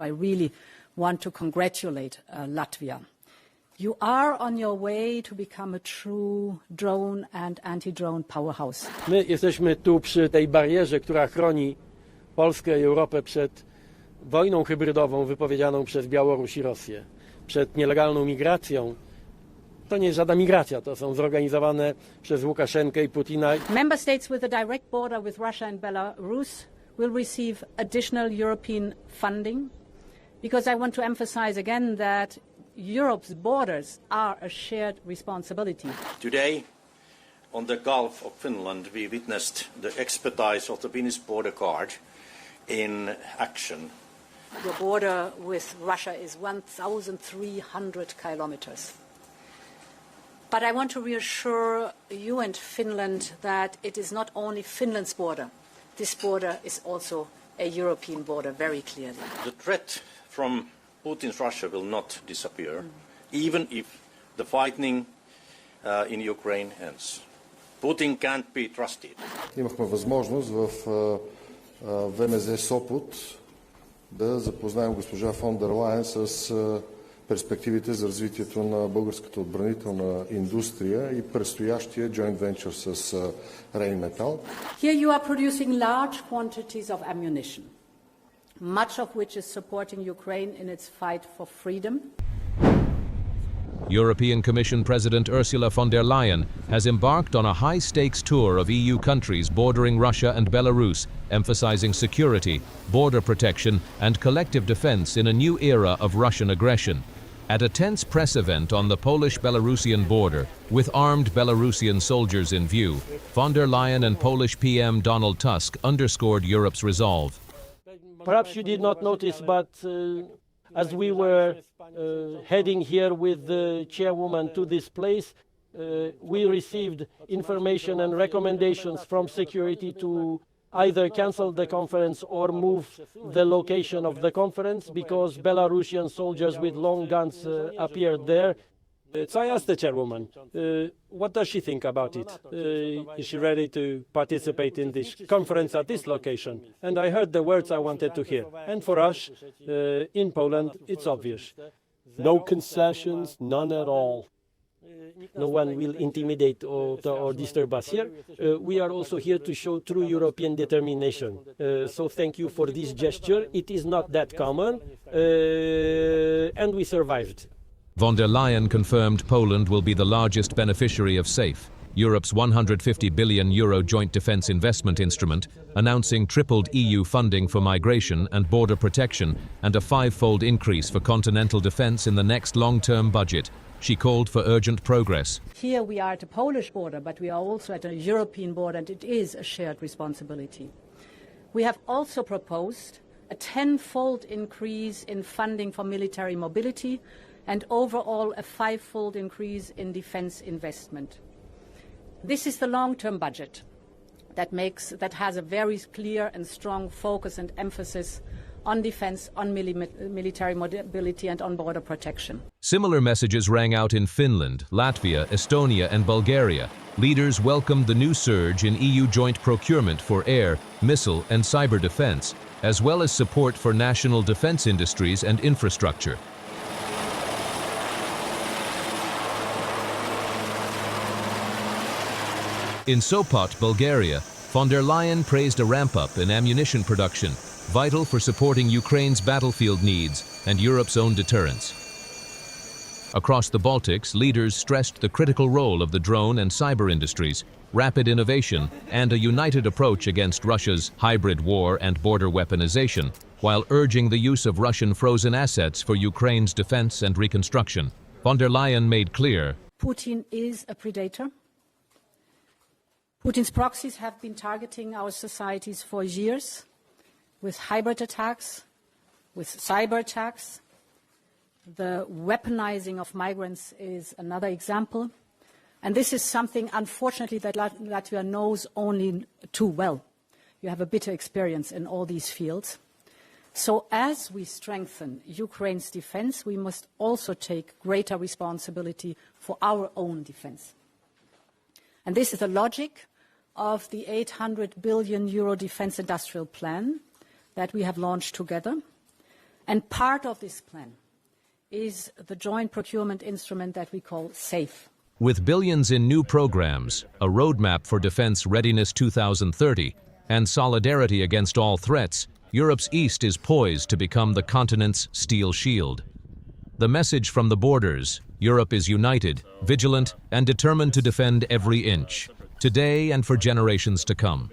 I really want to congratulate Latvia. You are on your way to become a true drone and anti-drone powerhouse. My jesteśmy tu przy tej barierze, która chroni Polskę i Europę przed wojną hybrydową wypowiedzianą przez Białoruś i Rosję, przed nielegalną migracją. To nie jest żadna migracja, to są zorganizowane przez Łukaszenkę i Putina. Member states with a direct border with Russia and Belarus will receive additional European funding, because I want to emphasize again that Europe's borders are a shared responsibility. Today, on the Gulf of Finland, we witnessed the expertise of the Finnish border guard in action. The border with Russia is 1,300 kilometers. But I want to reassure you and Finland that it is not only Finland's border. This border is also a European border, very clearly. The threat from Putin's Russia will not disappear, even if the fighting in Ukraine ends. Putin can't be trusted. Имахме възможност в ВМЗ Сопот да запознаем госпожа фон дер Лайен с перспективите за развитието на българската отбранителна индустрия и предстоящия joint venture с Rheinmetall. Here you are producing large quantities of ammunition, much of which is supporting Ukraine in its fight for freedom. European Commission President Ursula von der Leyen has embarked on a high-stakes tour of EU countries bordering Russia and Belarus, emphasizing security, border protection, and collective defense in a new era of Russian aggression. At a tense press event on the Polish-Belarusian border, with armed Belarusian soldiers in view, von der Leyen and Polish PM Donald Tusk underscored Europe's resolve. Perhaps you did not notice, but as we were heading here with the chairwoman to this place, we received information and recommendations from security to either cancel the conference or move the location of the conference because Belarusian soldiers with long guns appeared there. So I asked the chairwoman, what does she think about it? Is she ready to participate in this conference at this location? And I heard the words I wanted to hear. And for us, in Poland, it's obvious. No concessions, none at all. No one will intimidate or disturb us here. We are also here to show true European determination. So thank you for this gesture. It is not that common, and we survived. Von der Leyen confirmed Poland will be the largest beneficiary of SAFE, Europe's €150 billion joint defense investment instrument, announcing tripled EU funding for migration and border protection and a fivefold increase for continental defense in the next long-term budget. She called for urgent progress. Here we are at a Polish border, but we are also at a European border, and it is a shared responsibility. We have also proposed a tenfold increase in funding for military mobility and overall a fivefold increase in defense investment. This is the long-term budget that has a very clear and strong focus and emphasis on defense, on military mobility and on border protection. Similar messages rang out in Finland, Latvia, Estonia and Bulgaria. Leaders welcomed the new surge in EU joint procurement for air, missile and cyber defense, as well as support for national defense industries and infrastructure. In Sopot, Bulgaria, von der Leyen praised a ramp-up in ammunition production, vital for supporting Ukraine's battlefield needs and Europe's own deterrence. Across the Baltics, leaders stressed the critical role of the drone and cyber industries, rapid innovation, and a united approach against Russia's hybrid war and border weaponization, while urging the use of Russian frozen assets for Ukraine's defense and reconstruction. Von der Leyen made clear, Putin is a predator. Putin's proxies have been targeting our societies for years with hybrid attacks, with cyber attacks. The weaponizing of migrants is another example. And this is something, unfortunately, that Latvia knows only too well. You have a bitter experience in all these fields. So as we strengthen Ukraine's defense, we must also take greater responsibility for our own defense. And this is the logic of the €800 billion defense industrial plan that we have launched together. And part of this plan is the joint procurement instrument that we call SAFE. With billions in new programs, a roadmap for defense readiness 2030, and solidarity against all threats, Europe's East is poised to become the continent's steel shield. The message from the borders: Europe is united, vigilant, and determined to defend every inch, today and for generations to come.